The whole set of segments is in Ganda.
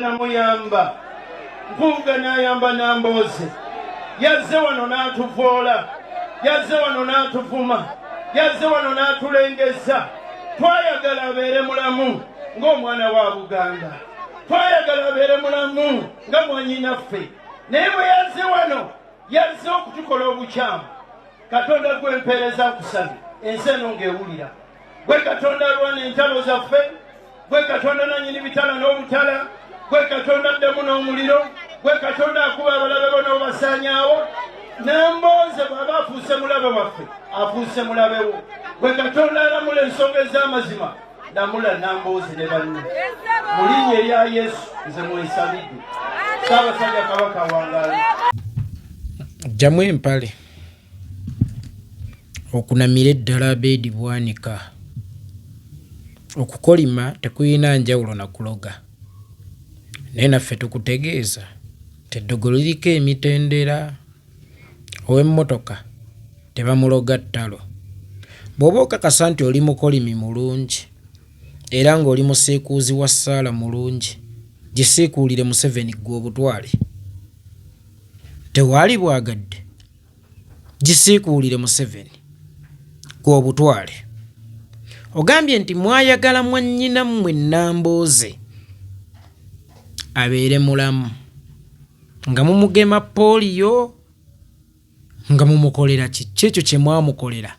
namuyamba Mpuuga n'ayamba Nambooze yazze wano n'atuvoola yazze wano n'atuvuma yazze wano n'atulengeza twayagala abeere mulamu ng'omwana wa Buganda twayagala abeere mulamu nga mwannyinaffe naye bwe yazze wano yazze okutukola obukyamu Katonda gwe mpeereza nkusabye ensi eno ng'ewulira gwe Katonda alwana entalo zaffe gwe Katonda nannyini bitala n'obutala gwe Katonda addemu n'omuliro gwe Katonda akuba abalabe bo n'obasaanyaawo Nambooze bw'aba afuuse mulabe waffe afuuse mulabe wo gwe Katonda alamula ensonga ez'amazima lamula Nambooze ne banne mu linnya erya Yesu nze mwesabidde Ssaabasajja Kabaka wangaale Jamu empale okunamira eddala Abeid Bwanika okukolima tekuyina njawulo na kuloga naye naffe tukutegeeza teddogolo liriko emitendera ow'emmotoka tebamuloga ttalo bw'oba okakasa nti oli mukolimi mulungi era ng'oli musiikuuzi wa ssaala mulungi gisiikuulire Museveni gwe obutwale tewaali bwagadde gisiikuulire Museveni gwe obutwale ogambye nti mwayagala mwannyina mmwe Nambooze abeere mulamu nga mumugema pooliyo nga mumukolera kiki ekyo kye mwamukolera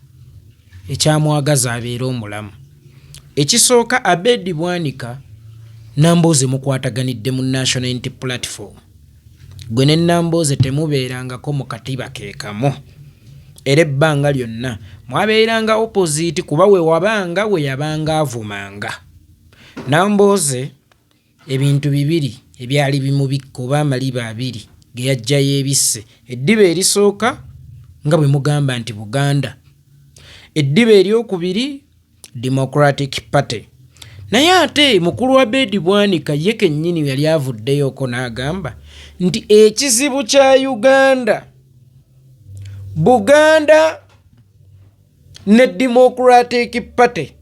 ekyamwagaza abeere omulamu ekisooka Abeid Bwanika Nambooze mukwataganidde mu National Unity Platform gwe ne Nambooze temubeerangako mu katiba keekamu era ebbanga lyonna mwabeeranga opposite kuba we wabanga we yabanga avumanga Nambooze ebintu bibiri ebyali bimubikka oba amaliba abiri ge yajjayo ebisse eddiba erisooka nga bwe mugamba nti Buganda eddiba eryokubiri Democratic Party naye ate mukulu wa Abeid Bwanika ye kennyini yali avuddeyoko n'agamba nti ekizibu kya Uganda Buganda ne Democratic Party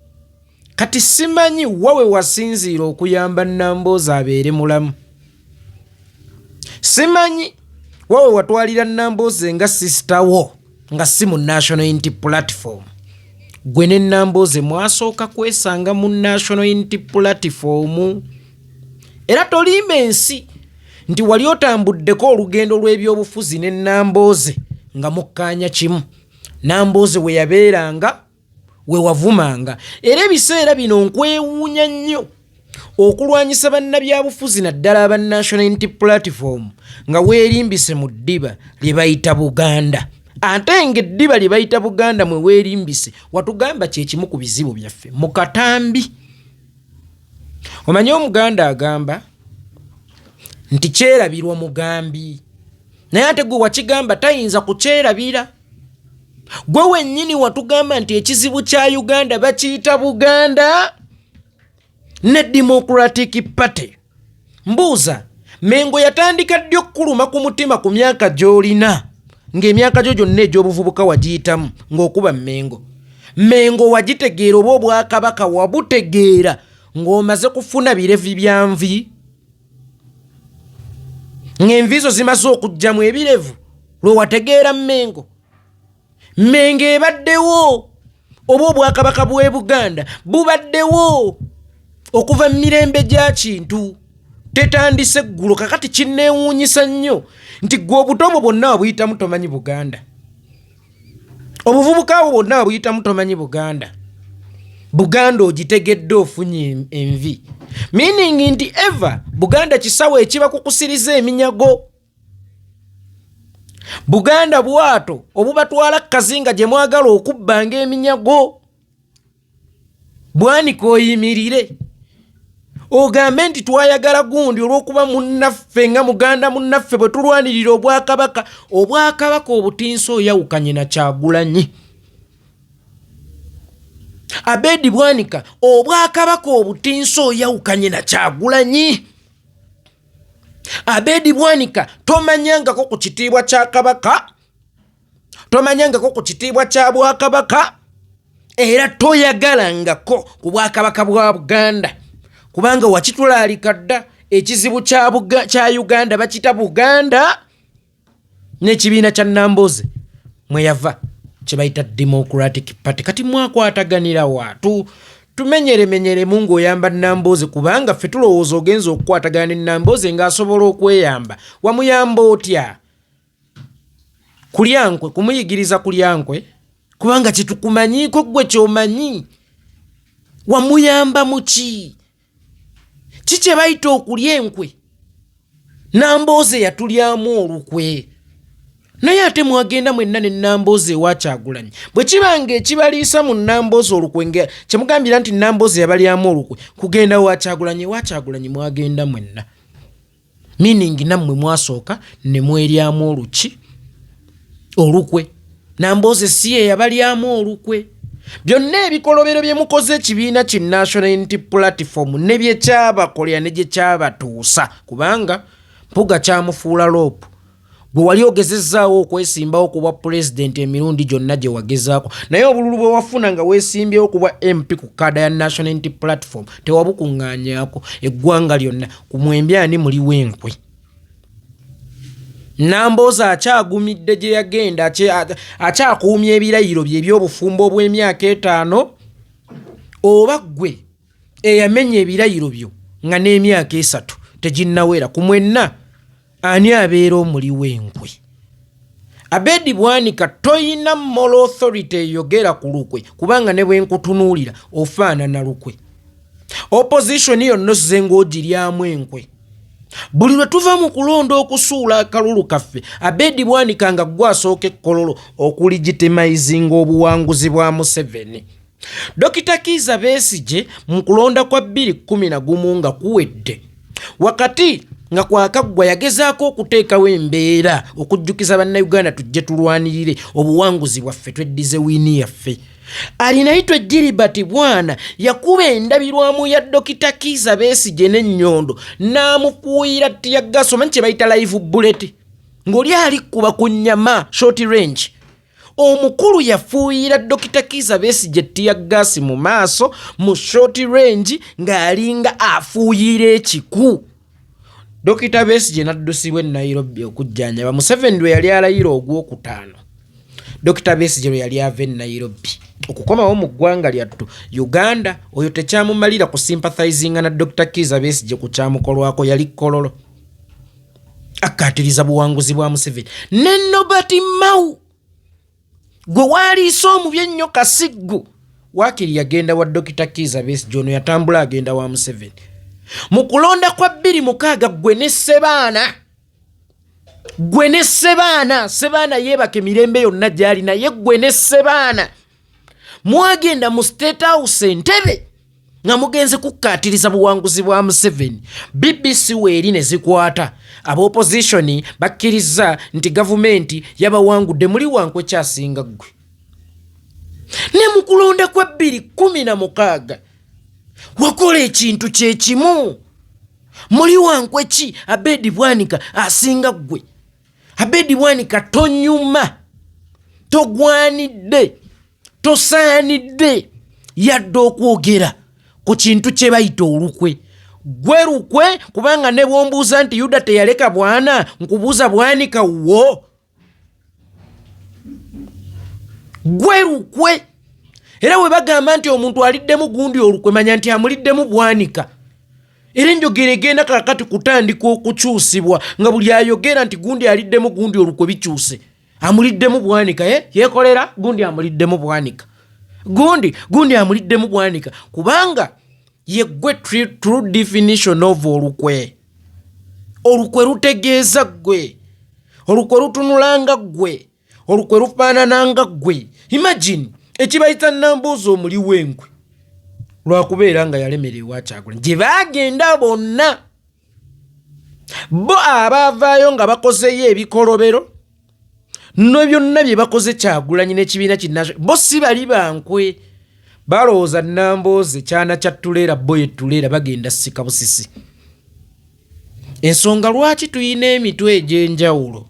kati simanyi wawe wasinziira okuyamba Nambooze abeere mulamu simanyi wawe watwalira Nambooze nga sister wo nga si mu National Unity Platform gwe ne Nambooze mwasooka kwesanga mu National Unity Platform era tolimba ensi nti wali otambuddeko olugendo lw'ebyobufuzi ne Nambooze nga mukkaanya kimu Nambooze we yabeeranga we wavumanga era ebiseera bino nkwewuunya nnyo okulwanyisa bannabyabufuzi naddala aba National Unity Platform nga weerimbise mu ddiba lye bayita Buganda ate ng'eddiba lye bayita Buganda mwe weerimbise watugamba kye kimu ku bizibu byaffe mu katambi omanyi Omuganda agamba nti kyerabirwa mugambi naye ate gwe wakigamba tayinza kukyerabira gwe wennyini watugamba nti ekizibu kya Uganda bakiyita Buganda ne Democratic Party mbuuza Mengo yatandika ddi okkuluma ku mutima ku myaka gy'olina ng'emyaka gyo gyonna egy'obuvubuka wagiyitamu ng'okuba Mengo wagitegeera oba Obwakabaka wabutegeera ng'omaze kufuna birevi bya nvi ng'envi zo zimaze okujjamu ebirevu lwe wategeera Mengo ebaddewo oba Obwakabaka bw'e Buganda bubaddewo okuva mu mirembe gya Kintu tetandise eggulo kakati kinneewuunyisa nnyo nti gwe obutobo bwonna wabuyitamu tomanyi Buganda obuvubuka bwo bwonna wabuyitamu tomanyi Buganda ogitegedde ofunye envi meaning nti ever Buganda kisawo ekiba kukusiriza eminyago Buganda bwato obubatwala kazinga gye mwagala okubbanga eminyago Bwanika oyimirire ogambe nti twayagala gundi olw'okuba munnaffe nga Muganda munnaffe bwe tulwanirira Obwakabaka obutinsa oyawukanye na Kyagulanyi Abeid Bwanika Obwakabaka obutinsa oyawukanye na Kyagulanyi Abeid Bwanika tomanyangako ku kitiibwa kya Kabaka tomanyangako ku kitiibwa kya Bwakabaka era toyagalangako ku Bwakabaka bwa Buganda kubanga wakitulaalika dda ekizibu kya Uganda bakita Buganda n'ekibiina kya Nambooze mwe yava kye bayita Democratic Party. Kati mwakwataganira watu tumenyeremenyeremu ng'oyamba Nambooze kubanga ffe tulowooza ogenza okukwatagana ne Nambooze ng'asobola okweyamba. Wamuyamba otya? Kulyankwe, kumuyigiriza kulyankwe kubanga kyetukumanyiiko gwe kyomanyi. Wamuyamba muki? Kikye bayita okulya enkwe? Nambooze yatulyamu olukwe. Naye ate mwagenda mwenna ne Nambooze ewa Kyagulanyi. Bwe kibanga ekibaliisa mu Nambooze olukwe kyemugambira nti Nambooze yabalyamu olukwe kugenda wa Kyagulanyi mwagenda mwenna. Meaning nammwe mwasooka ne mweryamu olukwe. Nambooze si ye yabalyamu olukwe. Byonna ebikolobero bye mukoze ekibiina ki National Unity Platform ne bye kyabakolera ne gye kyabatuusa kubanga mpuga kyamufuula loopu. Gwe wali ogezezzaawo okwesimbawo ku bwa pulezidenti emirundi gyonna gye wagezaako naye obululu bwe wafuna nga weesimbyewo ku bwa MP ku kaada ya National Unity Platform tewabukuŋŋaanyaako eggwanga lyonna ku mwembe ani muli w'enkwe. Nambooze akyagumidde gye yagenda akyakuumya ebirayiro bye eby'obufumbo obw'emyaka 5 oba ggwe eyamenya ebirayiro byo nga n'emyaka 3 teginnawera ku mwenna ani abeera omuli w'enkwe. Abedi Bwanika toyina moral authority eyogera ku lukwe kubanga ne bwe nkutunuulira ofaanana lukwe. Opposition yonna ozze ng'ogiryamu enkwe. Buli lwe tuva mu kulonda okusuula akalulu kaffe Abedi Bwanika nga gwe asooka ekkololo okuligitimizinga obuwanguzi bwa Museveni. Dr. Kizza Besigye mu kulonda kwa 2011 nga kuwedde wakati nga kwakaggwa yagezaako okuteekawo embeera okujjukiza bannayuganda tujje tulwanirire obuwanguzi bwaffe tweddize wiini yaffe. Alinayitwa Gilbert Bwana yakuba endabirwamu ya Dr. Kizza Besigye n'ennyondo n'amukuuyira tiyaggaasi omanyi kye bayita live bullet ng'oli alikuba ku nnyama short range. Omukulu yafuuyira Dr. Kizza Besigye tiyaggaasi mu maaso mu short range ng'alinga afuuyira ekiku. Dr. Besigye n'addusibwa e Nairobi okujjanjaba. Museveni lwe yali alayira Ogwokutaano. Dr. Besigye lwe yali ava e Nairobi okukomawo mu ggwanga lyattu Uganda oyo tekyamumalira ku sympathizinga na Dr. Kizza Besigye ku kyamukolwako yali kololo akkaatiriza buwanguzi bwa Museveni. Ne Nobert Mao gwe waliisa omubi ennyo Kasiggu waakiri yagenda wa Dr. Kizza Besigye ono yatambula agenda wa Museveni. Mu kulonda kwa 2006 gwe ne Sebaana yeebaka emirembe yonna gy'ali naye gwe ne Sebaana mwagenda mu State House Entebbe nga mugenze kukkaatiriza buwanguzi bwa Museveni. BBC weeri ne zikwata ab'opposition bakkiriza nti gavumenti yabawangudde muli wankwe kyasinga ggwe. Ne mu kulonda kwa 2016 wakola ekintu kye kimu muli wankwe ki Abedi Bwanika asinga ggwe. Abedi Bwanika tonyuma togwanidde tosaanidde yadde okwogera ku kintu kye bayita olukwe. Gwe lukwe kubanga ne bwombuuza nti Yuda teyaleka Bwana nkubuuza Bwanika wo. Gwe lukwe era we bagamba nti omuntu aliddemu gundi olukwe manya nti amuliddemu Bwanika. Era enjogera egenda kakati kutandika okukyusibwa nga buli ayogera nti gundi aliddemu gundi olukwe bikyuse. Amuliddemu Bwanika yekolera gundi amuliddemu Bwanika. Gundi amuliddemu Bwanika kubanga ye gwe true definition of olukwe. Olukwe lutegeeza ggwe. Olukwe lutunulanga ggwe. Olukwe lufaanananga ggwe. Imagine ekibayita Nambooze omuli w'enkwe lwakubeera nga yalemerewa Kyagulanyi gye baagenda bonna bo abaavaayo nga bakozeyo ebikolobero no byonna bye bakoze Kyagulanyi n'ekibiina kinnazo bo si bali bankwe balowooza Nambooze kyana kya Tuleera bo ye Tuleera bagenda sika busisi. Ensonga lwaki tuyina emitwe egy'enjawulo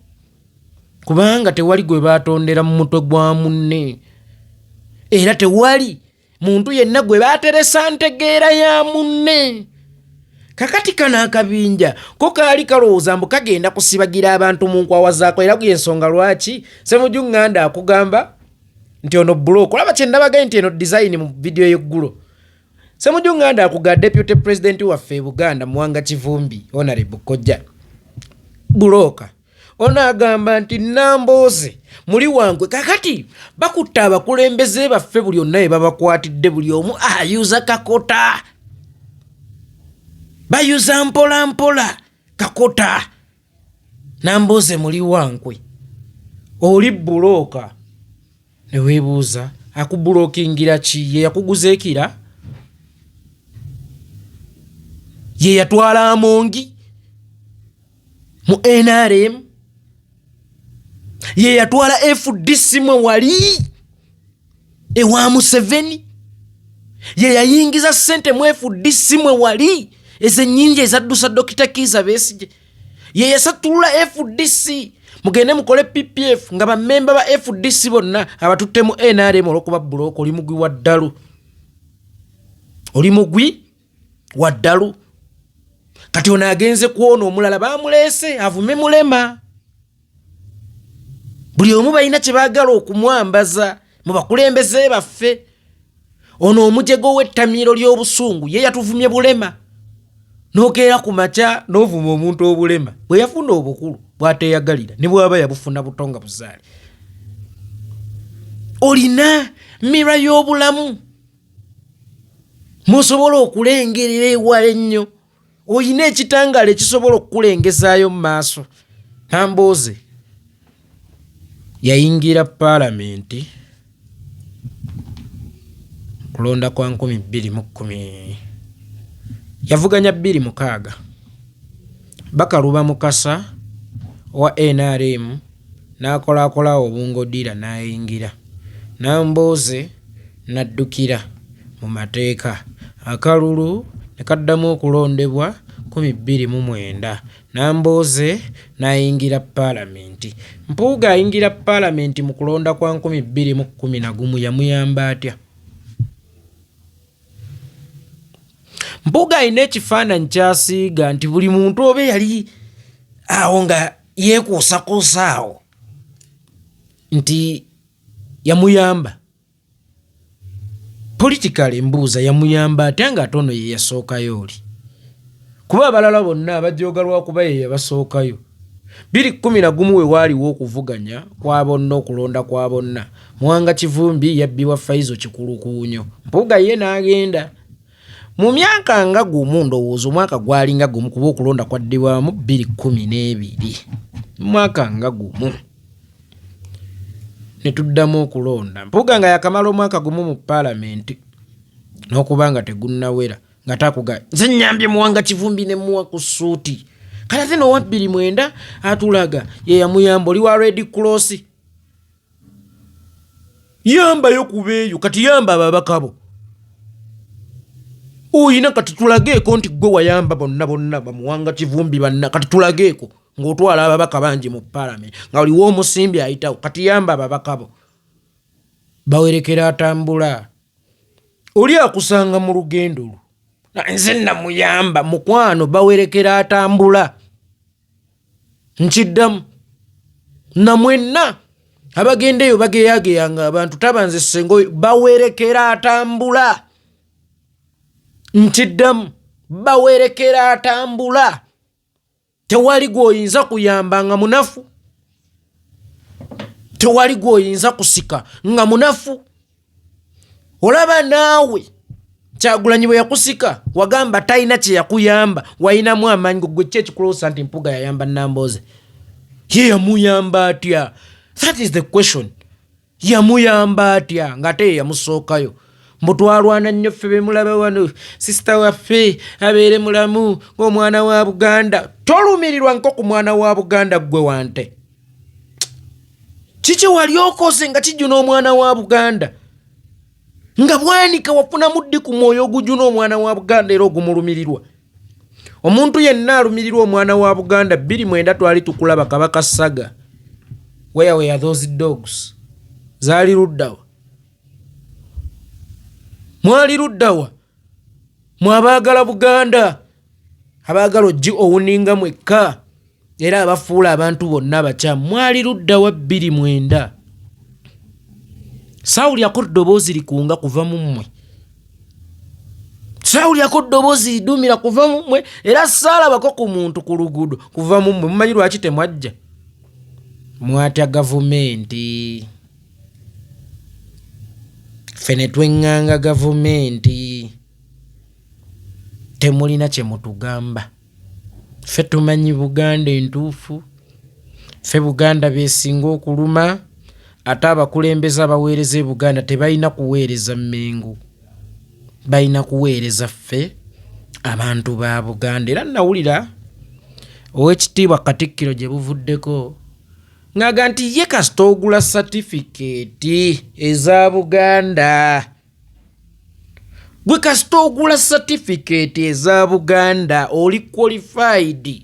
kubanga tewali gwe baatondera mu mutwe gwa munne era tewali muntu yenna gwe baateresa ntegeera ya munne. kakati kana akabinja ko kaali kalowooza mbu kagenda kusibagira abantu mu nkwawa zaako era gw'ensonga lwaki Ssemujju Nganda akugamba nti ono buloko olaba kye ndabagaye nti eno design mu vidiyo y'eggulo Ssemujju Nganda akuga deputy president waffe e Buganda Muwanga Kivumbi Honorable Kojja buloka ono agamba nti Nambooze muli wangwe kakati bakutta abakulembeze baffe buli onna ye babakwatidde buli omu ayuza kakota bayuza mpola mpola kakota Nambooze muli wangwe oli buloka ne weebuuza akubulokingira ki ye yakuguza ekira ye yatwala amongi mu NRM ye yatwala FDC mwe wali ewa Museveni ye yayingiza ssente mu FDC mwe wali ezennyingi ezaddusa Dr. Kizza Besigye ye yasatulula FDC mugende mukole PPF nga bammemba ba FDC bonna abatutte mu NRM olw'okuba buloko oli mugwi wa ddalu oli mugwi wa ddalu kati ono agenze kuona omulala bamuleese avume mulema buli omu balina kye baagala okumwambaza mu bakulembeze baffe ono omujego w'ettamiro ly'obusungu ye yatuvumye bulema n'okeera ku makya n'ovuma omuntu obulema bwe yafuna obukulu bw'ateeyagalira ne bw'aba yabufuna butonga buzaale olina mira y'obulamu musobola okulengerera ewala ennyo oyina ekitangaala ekisobola okukulengezaayo mu maaso Nambooze yayingira paalamenti kulonda kwa 2010 yavuganya 26 Bakaluba Mukasa wa NRM n'akolakola obungodira n'ayingira Nambooze n'addukira mu mateeka akalulu ne kaddamu okulondebwa 2009 Nambooze n'ayingira paalamenti Mpuuga ayingira paalamenti mu kulonda kwa 2011 yamuyamba atya Mpuuga ayina ekifaananyi kyasiiga nti buli muntu oba yali awo nga yeekuusakoosa awo nti yamuyamba politikale mbuuza yamuyamba atya ng'ate ono ye yasookayo oli kuba abalala bonna abajooga lwakuba ye yabasookayo 2011 we waaliwo okuvuganya kwa bonna okulonda kwa bonna Muwanga Kivumbi yabbibwa Faizo Kikulukuunyo Mpuuga ye n'agenda mu myaka nga gumu ndowooza omwaka gwalinga gumu kuba okulonda kwaddibwamu 2012 mwaka nga gumu ne tuddamu okulonda Mpuuga nga yakamala omwaka gumu mu paalamenti n'okuba nga tegunnawera nga takuga nze nnyambye Muwanga Kivumbi ne muwa ku ssuuti kale ate n'owa 2009 atulaga ye yamuyamba oli wa Red Cross yambayo kubeeyo kati yamba ababaka bo oyina kati tulageeko nti gwe wayamba bonna Muwanga Kivumbi banna kati tulageeko ng'otwala ababaka bangi mu paalamenti nga oliwo omusimbi ayitawo kati yamba ababaka bo bawerekera atambula oli akusanga mu lugendo lwo nze namuyamba mukwano bawerekera atambula nkiddamu namwenna abagendeyo bageeyageyanga abantu tabanze sengo bawerekera atambula nkiddamu bawerekera atambula tewali gwoyinza kuyamba nga munafu tewali gwoyinza kusika nga munafu olaba naawe Kyagulanyi bwe yakusika wagamba talina kye yakuyamba wayinamu amaanyi gwe kye kikuloosa nti Mpuuga yayamba Nambooze ye yamuyamba atya that is the question yamuyamba atya ng'ate ye yamusookayo mbu twalwana nnyo ffe bemulaba wano sisita waffe abeere mulamu ng'omwana wa Buganda tolumirirwa nko ku mwana wa Buganda gwe wante kiki wali okoze nga kijjuna omwana wa Buganda nga bwanika wafuna muddi ku mwoyo ogujjuna omwana wa Buganda era ogumulumirirwa omuntu yenna alumirirwa omwana wa Buganda 2009 twali tukulaba Kabaka Saga where were those dogs zaali luddawa mwali luddawa mwabaagala Buganda abaagala oggi owuninga mwekka era abafuula abantu bonna abakyamu mwali ludda wa 29 saawulyako ddoboozi likunga kuva mu mmwe saawulyako ddoboozi lidumira kuva mu mmwe era saalabako ku muntu ku luguudo kuva mu mmwe mumanyi lwaki temwajja mwatya gavumenti fene tweŋŋanga gavumenti temulina kye mutugamba ffe tumanyi Buganda entuufu ffe Buganda beesinga okuluma ate abakulembeze abaweereza Buganda tebalina kuweereza Mmengo balina kuweereza ffe abantu ba Buganda era nawulira ow'ekitiibwa Katikkiro gye buvuddeko ng'aga nti ye kasita ogula satifikeeti eza Buganda gwe kasita ogula satifikeeti eza Buganda oli qualified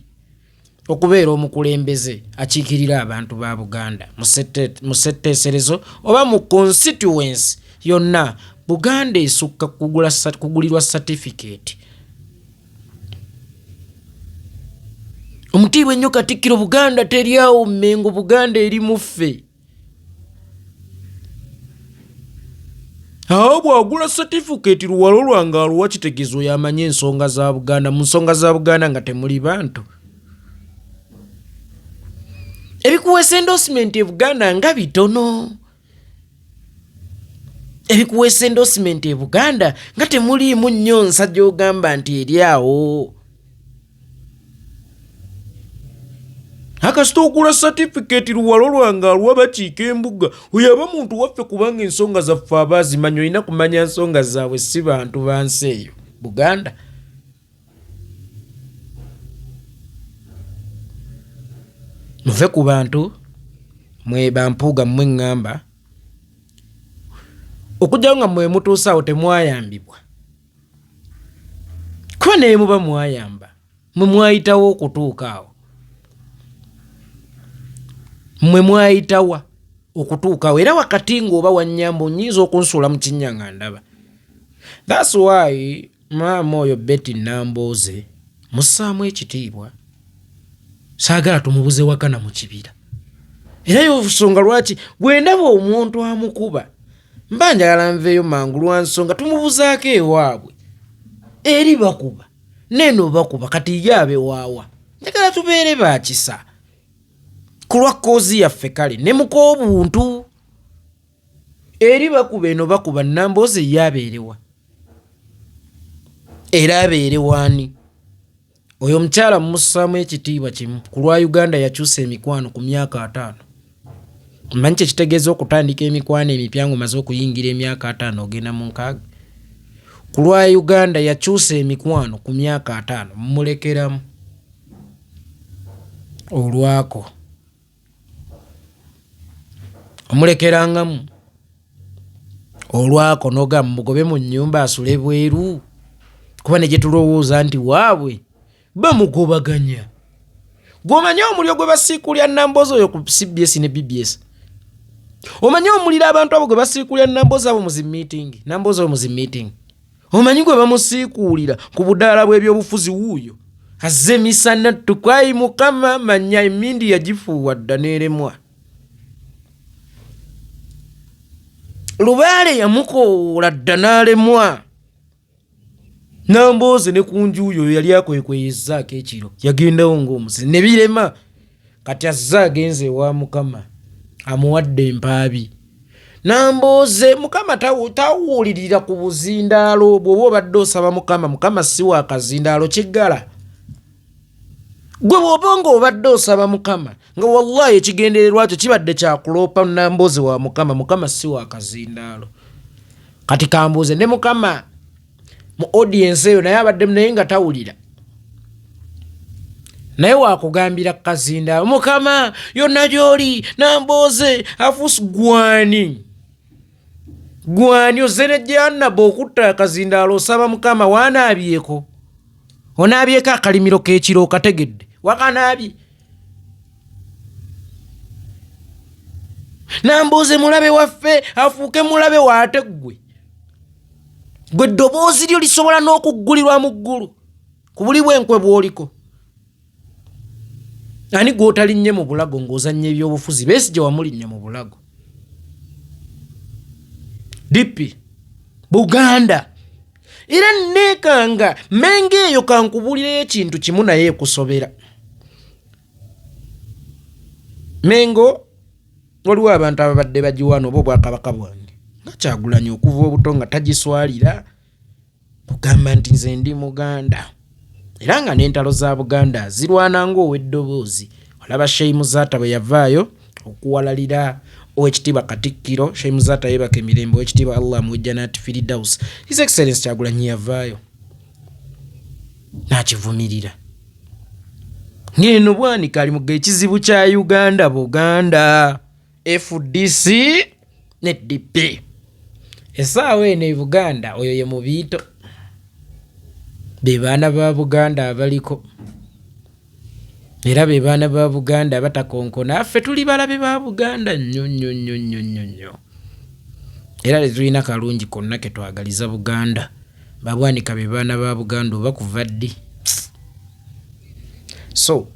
okubeera omukulembeze akiikirira abantu ba Buganda mu setteeserezo oba mu constituency yonna Buganda esukka kugulirwa satifikeeti. Omutiibwa ennyo Katikkiro Buganda teryawo Mmengo Buganda eri mu ffe. Awo bw'agula satifikeeti luwalo lwange aluwa kitegezo yamanye ensonga za Buganda mu nsonga za Buganda nga temuli bantu. Ebikuweesa endorsement e Buganda nga bitono. Ebikuweesa endorsement e Buganda nga temuliimu nnyo nsajja ogamba nti eri awo. Akasita okula certificate luwalo lwange aluwa bakiika embuga oyo aba muntu waffe kubanga ensonga zaffe abaazimanya olina kumanya nsonga zaabwe si bantu ba nsi eyo Buganda. Muve ku bantu mwe bampuuga mmwe ŋŋamba okujjawo nga mwe mutuusaawo temwayambibwa kuba naye muba mwayamba mwe mwayitawo okutuuka awo mwe mwayitawa okutuukawo era wakati ng'oba wannyamba onyinza okunsuula mu kinnya nga ndaba. That's why maama oyo Betty Nambooze mussaamu ekitiibwa saagala tumubuze wakana mu kibira era y'obusonga lwaki bwe ndaba omuntu amukuba mba njagala nveeyo mangu lwa nsonga tumubuzaako ewaabwe eri bakuba neno bakuba kati ye abe waawa njagala tubeere baakisa kulwa koozi yaffe kale ne mukoobuntu eri bakuba eno bakuba Nambooze ye abeerewa era abeerewaani. Oyo omukyala mussaamu ekitiibwa kimu ku lwa Uganda yakyusa emikwano ku myaka 5. Mmanyi kye kitegeeza okutandika emikwano emipya ng'omaze okuyingira emyaka 5 ogenda mu 6. Ku lwa Uganda yakyusa emikwano ku myaka 5 mumulekeramu olwako omulekerangamu olwako noga mugobe mu nnyumba asule bweru kuba ne gye tulowooza nti waabwe bamugobaganya. Gw'omanya omuliro gwe basiikulya Nambooze oyo ku CBS ne BBS. Omanya omuliro abantu abo gwe basiikulya Nambooze abo mu zi meeting. Nambooze oyo mu zi meeting. Omanyi gwe bamusiikuulira ku budaala bw'ebyobufuzi wuuyo. Azze misana tukwayi Mukama manya emindi yagifuuwa dda n'eremwa. Lubaale yamukoola dda n'alemwa. Nambooze ne kunjuuyo yali akwekweyezaako ekiro yagendawo ng'omusi ne birema kati azze agenze ewa Mukama amuwadde empaabi. Nambooze Mukama tawuulirira ku buzindaalo bw'oba obadde osaba Mukama Mukama si wa kazindaalo kiggala. Gwe bw'oba ng'obadde osaba Mukama nga wallahi ekigendererwa kyo kibadde kyakuloopa Nambooze wa Mukama Mukama si wa kazindaalo. Kati kambuuze ne Mukama mu audience eyo naye abadde naye nga tawulira naye wakugambira kazindaalo Mukama yonna gy'oli Nambooze afuusi gwani ozere gyannaba okutta akazindaalo osaba Mukama waanaabyeko onaabyeko akalimiro k'ekiro okategedde wakanaabye Nambooze mulabe waffe afuuke mulabe waate gwe ddoboozi lyo lisobola n'okuggulirwa mu ggulu ku buli bwenkwe bw'oliko. Ani gw'otalinnye mu bulago ng'ozannya ebyobufuzi? Besigye wamulinnye mu bulago. DP Buganda era neekanga Menge eyo kankubulira ekintu kimu naye ekusobera. Mengo waliwo abantu ababadde bagiwano oba obwakabaka bwange nga Kyagulanyi okuva obuto nga tagiswalira kugamba nti nze ndi Muganda era nga n'entalo za Buganda zirwana ng'ow'eddoboozi. Olaba Sheikh Muzata bwe yavaayo okuwalalira Oweekitiibwa Katikkiro, Sheikh Muzata yeebaka emirembe, Oweekitiibwa Allah Mujjanati Firdaus, His Excellency Kyagulanyi yavaayo n'akivumirira. Ng'eno bwanika ali mu ekizibu kya Uganda Buganda FDC ne DP. Essaawa eno e Buganda oyo ye Mubiito, be baana ba Buganda abaliko era be baana ba Buganda abatakonkona. Ffe tuli balabe ba Buganda nnyo era tetulina kalungi konna ke twagaliza Buganda. Babwanika be baana ba Buganda oba kuva ddi. So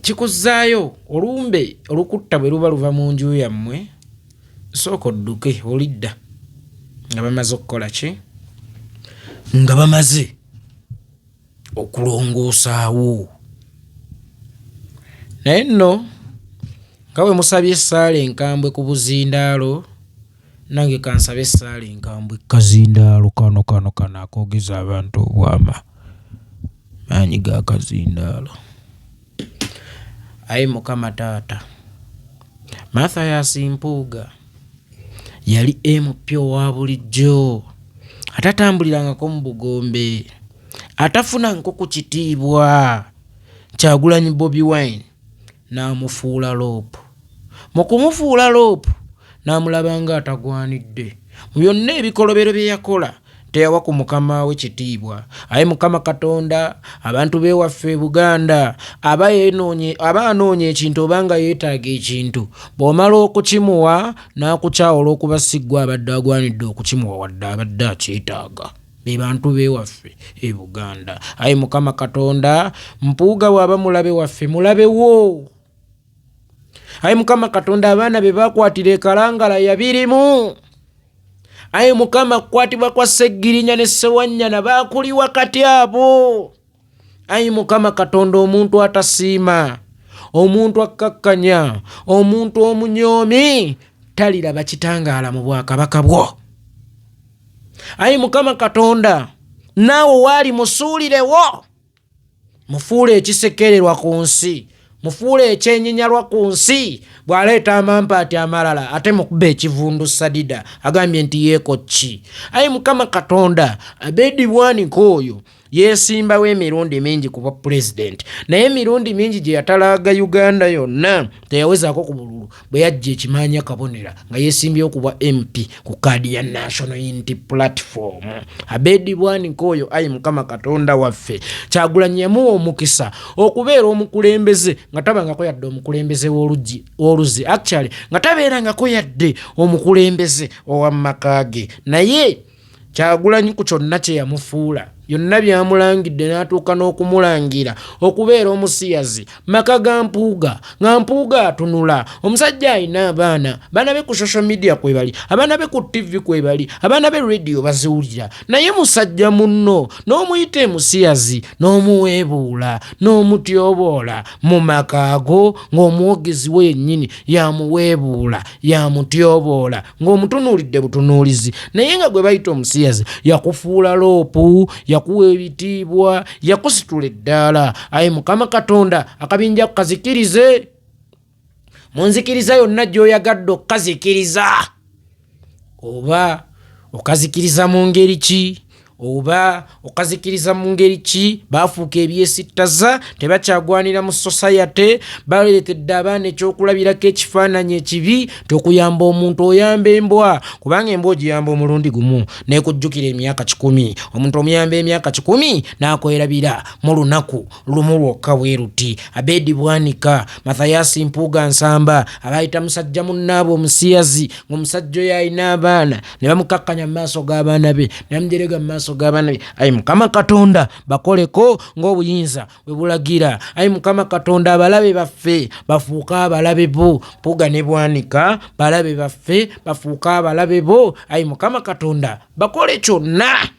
kikuzaayo olumbe olukutta bwe luba luva mu nju yammwe, sooka odduke olidda nga bamaze okukola ki? Nga bamaze okulongoosaawo. Naye nno nga bwe musabye essaala enkambwe ku buzindaalo, nange kansabe essaala enkambwe kazindaalo kano akoogeza abantu obwama maanyi ga kazindaalo. Ayi Mukama taata, Mathias Mpuuga yali MP owa bulijjo, atatambulirangako mu Bugombe, atafunanko ku kitiibwa. Kyagulanyi Bobi Wine n'amufuula loopu. Mu kumufuula loopu n'amulaba nga atagwanidde. Mu byonna ebikolobero bye yakola teyawa ku Mukama we kitiibwa. Aye Mukama Katonda, abantu beewaffe Buganda aba anoonya ekintu oba nga yeetaaga ekintu, bw'omala okukimuwa n'akukyawa olw'okuba si ggwe abadde agwanidde okukimuwa wadde abadde akyetaaga. Be bantu beewaffe e Buganda. Aye Mukama Katonda, Mpuuga bw'aba mulabe waffe mulabewo. Aye Mukama Katonda, abaana be baakwatira e Kalangala yabirimu. Aye Mukama, kukwatibwa kwa Sseggirinya ne Ssewanyana baakuliwa kati abo. Aye Mukama Katonda, omuntu atasiima, omuntu akkakkanya, omuntu omunyoomi taliraba kitangaala mu bwakabaka bwo. Aye Mukama Katonda, naawe waali musuulirewo, mufuule ekisekererwa ku nsi, mufuule ekyenyinyalwa ku nsi. Bw'aleeta amampaati amalala ate mukuba ekivundu Sadida agambye nti yeeko ki. Aye Mukama Katonda, Abedi Bwanika oyo yeesimbawo emirundi mingi kuba pulezidenti, naye emirundi mingi gye yatalaaga Uganda yonna teyawezaako ku bululu bwe yajja ekimaanya kabonera nga yeesimbyewo kuba MP ku kaadi ya National Unity Platform. Abedi Bwanika oyo, aye Mukama Katonda waffe, Kyagulanyi yamuwa omukisa okubeera omukulembeze nga tabangako yadde omukulembeze w'oluzzi, actually nga tabeerangako yadde omukulembeze ow'amaka ge. Naye Kyagulanyi ku kyonna kye yamufuula yonna byamulangidde n'atuuka n'okumulangira okubeera omusiyazi maka ga Mpuuga, nga Mpuuga atunula. Omusajja alina abaana be ku social media kwe bali, abaana be ku TV kwe bali, abaana be radio baziwulira, naye musajja munno n'omuyita musiyazi n'omuweebuula n'omutyoboola mu maka ago, ng'omuwogezi we yennyini yamuweebuula yamutyoboola ng'omutunuulidde butunuulizi, naye nga gwe bayita omusiyazi yakufuula loopu, yakuwa ebitiibwa, yakusitula eddaala. Aye Mukama Katonda, akabinja kukazikirize. Munzikiriza yonna gy'oyagadde okukazikiriza, oba okazikiriza mu ngeri ki, oba okazikiriza mu ngeri ki. Baafuuka ebyesittaza, tebakyagwanira mu society, baleetedde abaana ekyokulabirako ekifaananyi ekibi. Tokuyamba omuntu oyamba embwa, kubanga embwa ogiyamba omulundi gumu n'ekujjukira emyaka 10. Omuntu omuyamba emyaka 10 n'akwerabira mu lunaku lumu lwokka bwe ruti. Abedi Bwanika, Mathias Mpuuga Nsamba abayita musajja munnaabwe omusiyazi, ng'omusajja oyo alina abaana ne bamukakkanya mu maaso g'abaana be, ne bamujerega mu maaso maaso g'abaana be. Ayi Mukama Katonda bakoleko ng'obuyinza bwe bulagira. Ayi Mukama Katonda abalabe baffe bafuuka abalabe bo. Mpuuga ne Bwanika balabe baffe bafuuka abalabe bo. Ayi Mukama Katonda bakole kyonna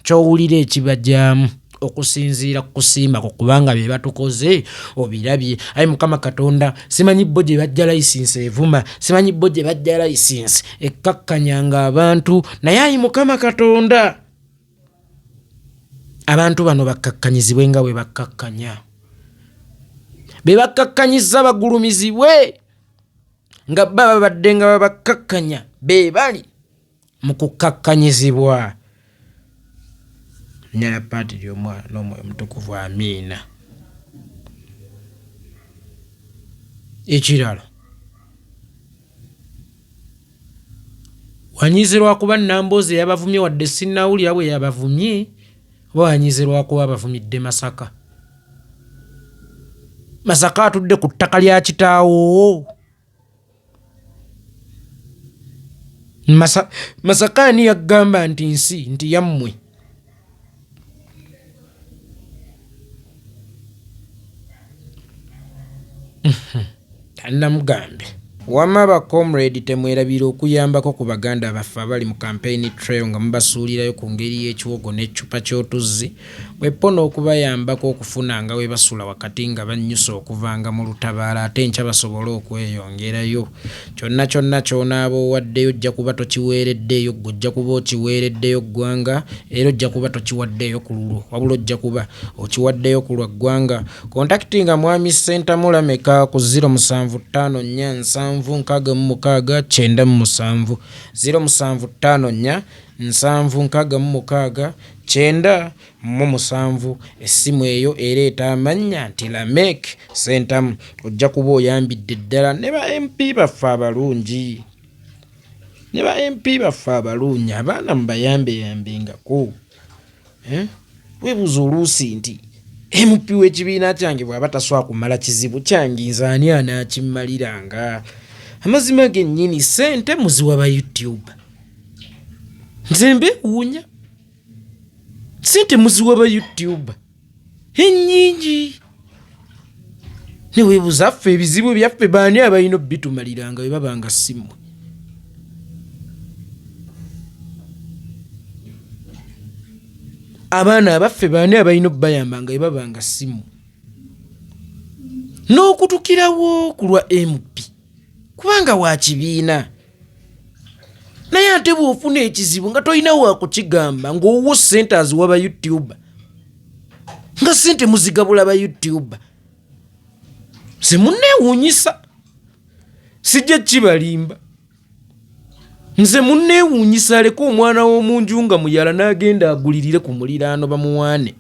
ky'owulira ekibajyamu okusinziira ku kusiima ku kubanga be batukoze obirabye. Ayi Mukama Katonda simanyi bo gye bajja layisinsi evuma, simanyi bo gye bajja layisinsi ekkakkanyanga abantu, naye ayi Mukama Katonda abantu bano bakkakkanyizibwe nga bwe bakkakkanya. Be bakkakkanyiza bagulumizibwe nga baba babadde nga babakkakkanya be bali mu kukkakkanyizibwa. Nyala paati ly'omwana n'omwoyo mutukuvu amiina. Ekirala wanyizirwa kuba Nambooze yabavumye wadde sinnawulira bwe yabavumye, oba wanyizirwa kuba abavumidde Masaka. Masaka atudde ku ttaka lya kitaawo. Masaka ani yagamba nti nsi nti yammwe? Namugambe wamma ba comrade temwerabira okuyambako ku baganda baffe abali mu campaign trail nga mubasuulirayo ku ngeri y'ekiwogo n'eccupa ky'otuzzi bwepona okubayambako okufuna nga we basula wakati nga bannyusa okuvanga mu lutabaala ate nkya basobole okweyongerayo. Kyonna kyonna ky'onaaba owaddeyo ojja kuba tokiweereddeeyo ggwe, ojja kuba okiweereddeyo ggwanga era ojja kuba tokiwaddeeyo ku lulwo, wabula ojja kuba okiwaddeyo ku lwa ggwanga. Contactinga mwami Center Mulameka ku 075 756 075 756 essimu eyo ereeta amannya nti Lamek Center. Ojja kuba oyambidde ddala ne ba MP baffe abalungi, ne ba MP baffe abalungi, abaana mubayambeyambengako. Weebuuza oluusi nti MP w'ekibiina kyange bw'aba taswa kumala kizibu kyange nze ani anaakimaliranga? Amazima gennyini ssente muziwa ba YouTube. Nze mbeewuunya ssente muziwa ba YouTube ennyingi. Ne weebuuza ffe ebizibu byaffe baani abalina obitumaliranga bwe babanga simmwe? Abaana abaffe baani abalina obbayambanga bwe babanga simu? N'okutukirawo ku lwa MP kubanga wa kibiina, naye ate bw'ofuna ekizibu nga tolina wa kukigamba ng'owwo ssente aziwa ba YouTube, nga ssente muzigabula ba YouTube. Nze munneewuunyisa, sijja kibalimba. Nze munneewuunyisa aleka omwana w'omunju nga muyala n'agenda agulirire ku muliraano bamuwaane.